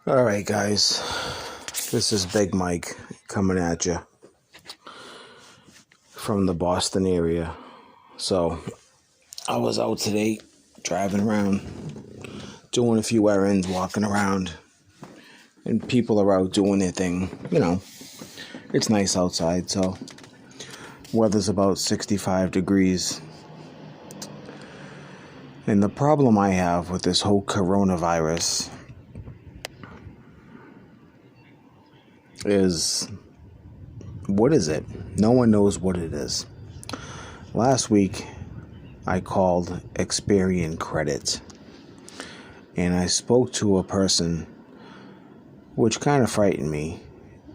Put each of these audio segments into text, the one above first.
All right, guys. This is Big Mike coming at you from the Boston area. So, I was out today driving around, doing a few errands, walking around, and people are out doing their thing. It's nice outside, so weather's about 65 degrees. And the problem I have with this whole coronavirus is, what is it? No one knows what it is. Last week, I called Experian Credit, and I spoke to a person, which kind of frightened me,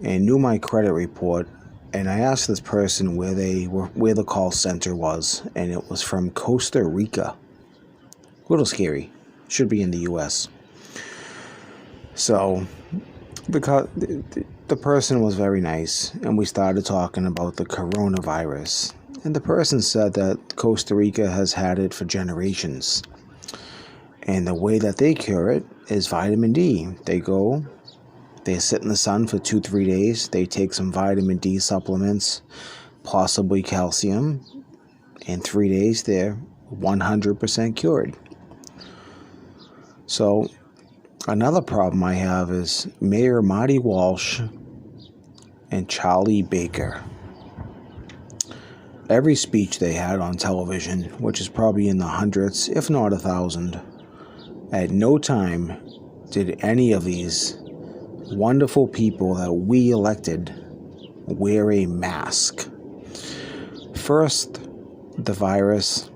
and knew my credit report. And I asked this person where the call center was, and it was from Costa Rica. A little scary. Should be in the U.S. So, the person was very nice, and we started talking about the coronavirus. And the person said that Costa Rica has had it for generations. And the way that they cure it is vitamin D. They sit in the sun for 2-3 days. They take some vitamin D supplements, possibly calcium. In 3 days, they're 100% cured. So, another problem I have is Mayor Marty Walsh and Charlie Baker. Every speech they had on television, which is probably in the hundreds, if not 1,000, at no time did any of these wonderful people that we elected wear a mask. First, the virus,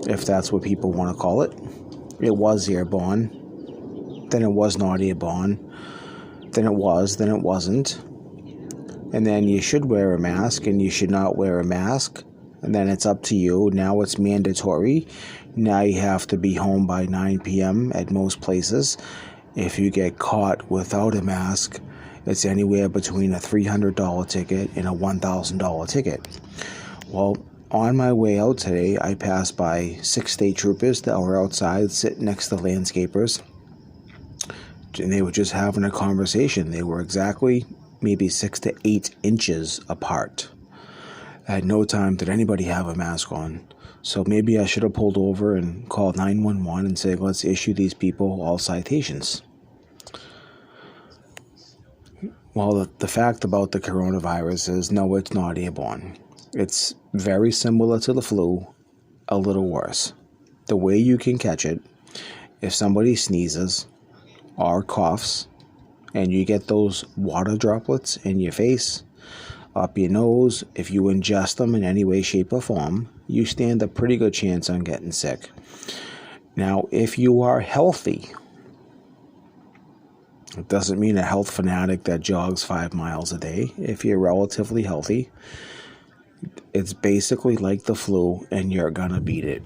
if that's what people want to call it, it was airborne, then it was not airborne, then it was, then it wasn't, and then you should wear a mask and you should not wear a mask, and then it's up to you. Now it's mandatory. Now you have to be home by 9 p.m. at most places. If you get caught without a mask, it's anywhere between a $300 ticket and a $1,000 ticket. Well, on my way out today, I passed by 6 state troopers that were outside sitting next to landscapers, and they were just having a conversation. They were exactly maybe 6 to 8 inches apart. At no time did anybody have a mask on. So maybe I should have pulled over and called 911 and said, let's issue these people all citations. Well, the fact about the coronavirus is, no, it's not airborne. It's very similar to the flu, a little worse. The way you can catch it, if somebody sneezes or coughs and you get those water droplets in your face, up your nose, if you ingest them in any way, shape, or form, you stand a pretty good chance on getting sick. Now, if you are healthy, it doesn't mean a health fanatic that jogs 5 miles a day. If you're relatively healthy, it's basically like the flu, and you're gonna beat it.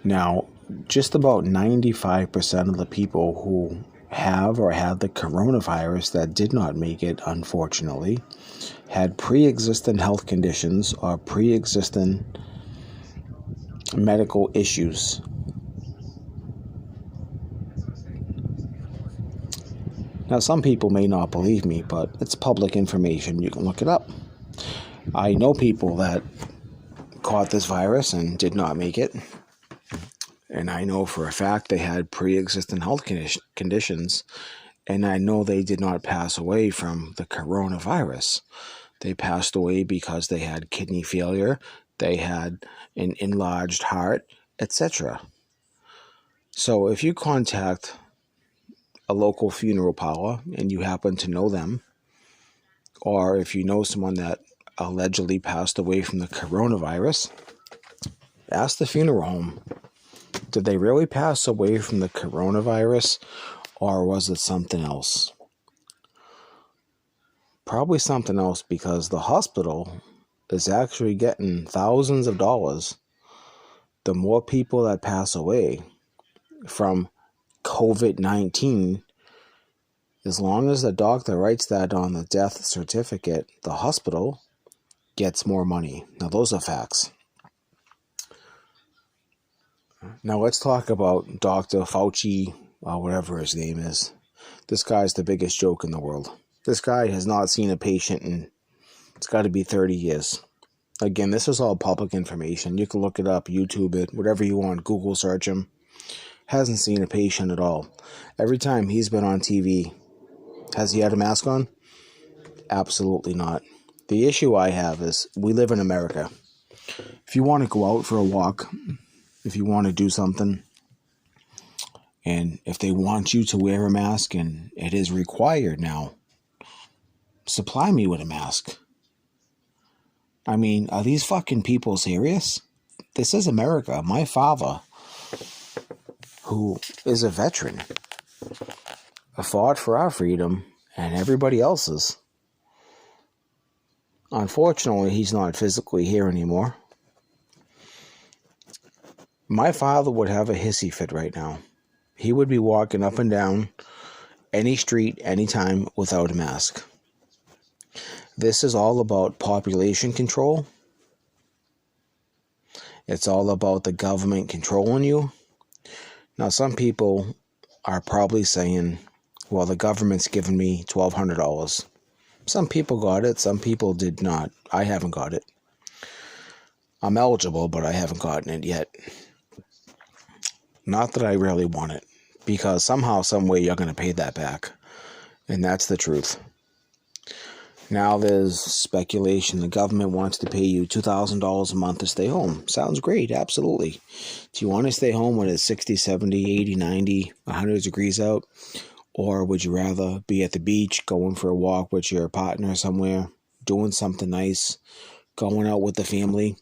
Now, just about 95% of the people who have or had the coronavirus that did not make it, unfortunately, had pre-existing health conditions or pre-existing medical issues. Now, some people may not believe me, but it's public information. You can look it up. I know people that caught this virus and did not make it. And I know for a fact they had pre-existing health conditions. And I know they did not pass away from the coronavirus. They passed away because they had kidney failure, they had an enlarged heart, etc. So if you contact a local funeral parlor and you happen to know them, or if you know someone that allegedly passed away from the coronavirus, ask the funeral home, did they really pass away from the coronavirus, or was it something else? Probably something else, because the hospital is actually getting thousands of dollars the more people that pass away from COVID-19. As long as the doctor writes that on the death certificate, the hospital gets more money. Now, those are facts. Now, let's talk about Dr. Fauci, or whatever his name is. This guy's the biggest joke in the world. This guy has not seen a patient in, it's got to be 30 years. Again, this is all public information. You can look it up, YouTube it, whatever you want, Google search him. Hasn't seen a patient at all. Every time he's been on TV, has he had a mask on? Absolutely not. The issue I have is we live in America. If you want to go out for a walk, if you want to do something, and if they want you to wear a mask and it is required now, supply me with a mask. I mean, are these fucking people serious? This is America. My father, who is a veteran, fought for our freedom and everybody else's. Unfortunately, he's not physically here anymore. My father would have a hissy fit right now. He would be walking up and down any street, anytime, without a mask. This is all about population control. It's all about the government controlling you. Now, some people are probably saying, well, the government's giving me $1,200. Some people got it, some people did not. I haven't got it. I'm eligible, but I haven't gotten it yet. Not that I really want it, because somehow, some way, you're going to pay that back. And that's the truth. Now there's speculation. The government wants to pay you $2,000 a month to stay home. Sounds great, absolutely. Do you want to stay home when it's 60, 70, 80, 90, 100 degrees out? Or would you rather be at the beach, going for a walk with your partner somewhere, doing something nice, going out with the family?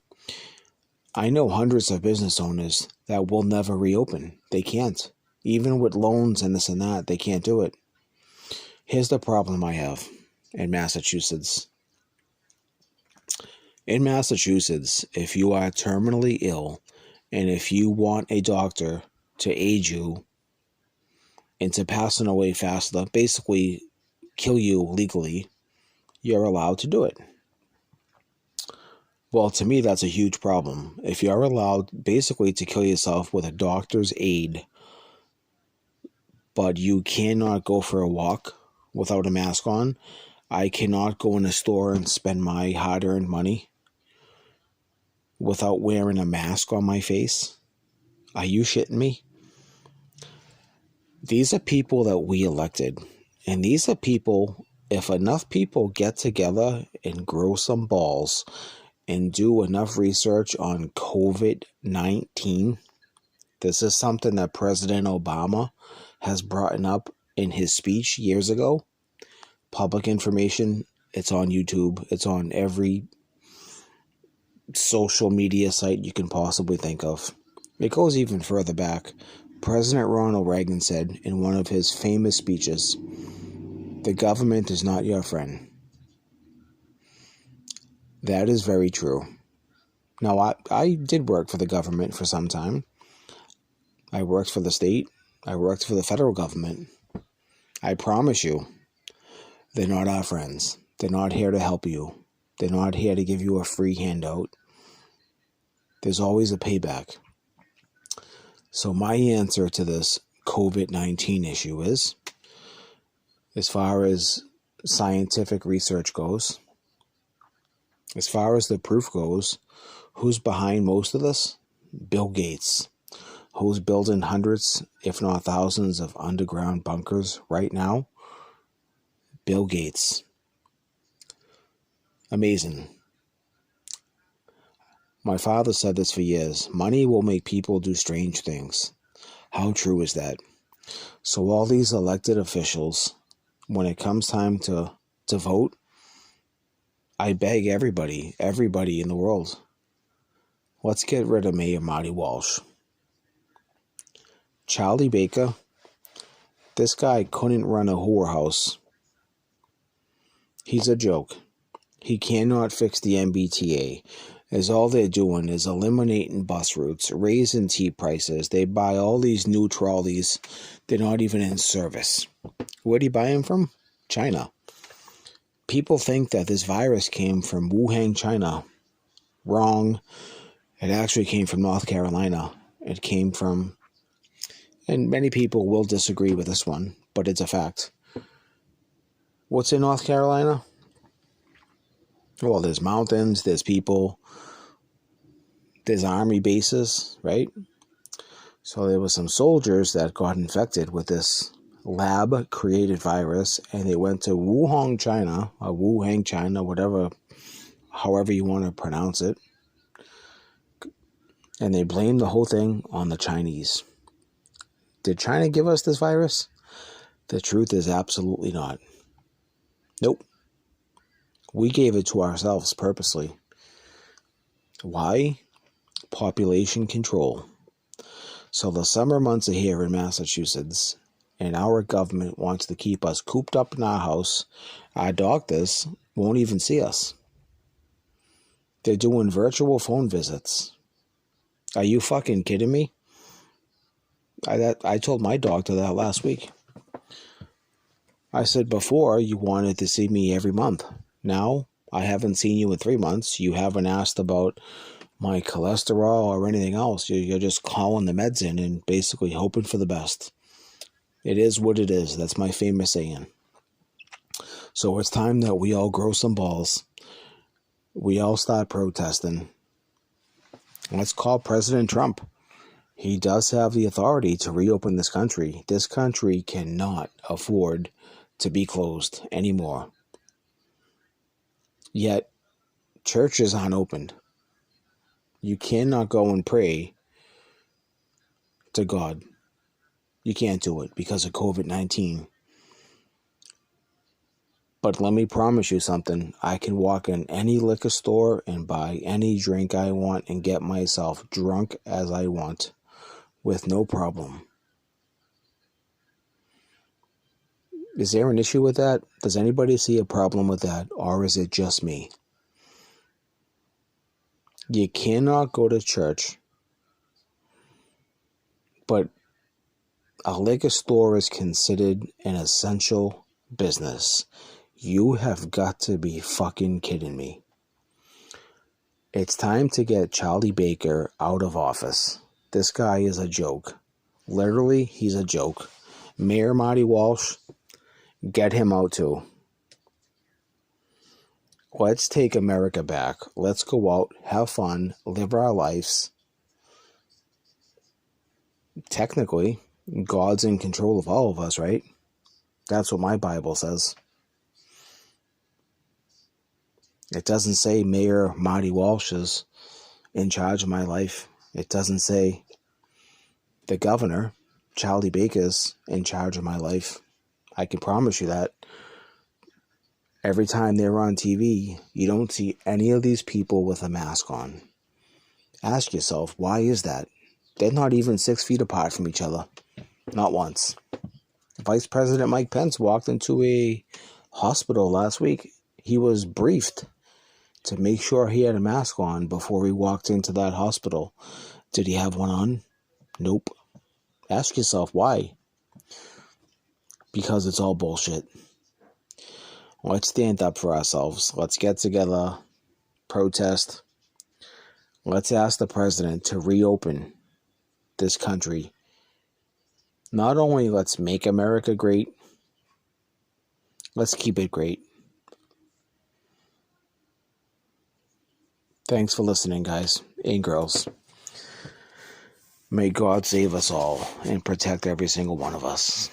I know hundreds of business owners that will never reopen. They can't. Even with loans and this and that, they can't do it. Here's the problem I have in Massachusetts. In Massachusetts, if you are terminally ill and if you want a doctor to aid you into passing away faster, basically kill you legally, you're allowed to do it. Well, to me, that's a huge problem. If you're allowed basically to kill yourself with a doctor's aid, but you cannot go for a walk without a mask on, I cannot go in a store and spend my hard-earned money without wearing a mask on my face. Are you shitting me? These are people that we elected. And these are people, if enough people get together and grow some balls and do enough research on COVID-19, this is something that President Obama has brought up in his speech years ago. Public information, it's on YouTube, it's on every social media site you can possibly think of. It goes even further back. President Ronald Reagan said in one of his famous speeches, "The government is not your friend." That is very true. Now, I did work for the government for some time. I worked for the state. I worked for the federal government. I promise you, they're not our friends. They're not here to help you. They're not here to give you a free handout. There's always a payback. So my answer to this COVID-19 issue is, as far as scientific research goes, as far as the proof goes, who's behind most of this? Bill Gates. Who's building hundreds, if not thousands, of underground bunkers right now? Bill Gates. Amazing. My father said this for years. Money will make people do strange things. How true is that? So all these elected officials, when it comes time to vote, I beg everybody in the world, let's get rid of Mayor Marty Walsh. Charlie Baker, this guy couldn't run a whorehouse. He's a joke. He cannot fix the MBTA, as all they're doing is eliminating bus routes, raising tea prices. They buy all these new trolleys. They're not even in service. Where do you buy them from? China. People think that this virus came from Wuhan, China. Wrong. It actually came from North Carolina. It came from, and many people will disagree with this one, but it's a fact. What's in North Carolina? Well, there's mountains, there's people, there's army bases, right? So there were some soldiers that got infected with this lab-created virus, and they went to Wuhan, China, or Wuhan, China, whatever, however you want to pronounce it, and they blamed the whole thing on the Chinese. Did China give us this virus? The truth is absolutely not. Nope. We gave it to ourselves purposely. Why? Population control. So the summer months are here in Massachusetts, and our government wants to keep us cooped up in our house. Our doctors won't even see us. They're doing virtual phone visits. Are you fucking kidding me? I told my doctor that last week. I said before you wanted to see me every month. Now I haven't seen you in 3 months. You haven't asked about my cholesterol or anything else. You're just calling the meds in and basically hoping for the best. It is what it is. That's my famous saying. So it's time that we all grow some balls. We all start protesting. Let's call President Trump. He does have the authority to reopen this country. This country cannot afford to be closed anymore. Yet, churches aren't opened. You cannot go and pray to God. You can't do it because of COVID-19. But let me promise you something. I can walk in any liquor store and buy any drink I want and get myself drunk as I want with no problem. Is there an issue with that? Does anybody see a problem with that? Or is it just me? You cannot go to church, but a liquor store is considered an essential business. You have got to be fucking kidding me. It's time to get Charlie Baker out of office. This guy is a joke. Literally, he's a joke. Mayor Marty Walsh, get him out too. Let's take America back. Let's go out, have fun, live our lives. Technically, God's in control of all of us, right? That's what my Bible says. It doesn't say Mayor Marty Walsh is in charge of my life. It doesn't say the governor, Charlie Baker's in charge of my life. I can promise you that. Every time they're on TV, you don't see any of these people with a mask on. Ask yourself, why is that? They're not even 6 feet apart from each other. Not once. Vice President Mike Pence walked into a hospital last week. He was briefed to make sure he had a mask on before he walked into that hospital. Did he have one on? Nope. Ask yourself why. Because it's all bullshit. Let's stand up for ourselves. Let's get together, protest. Let's ask the president to reopen this country. Not only let's make America great, let's keep it great. Thanks for listening, guys and girls. May God save us all and protect every single one of us.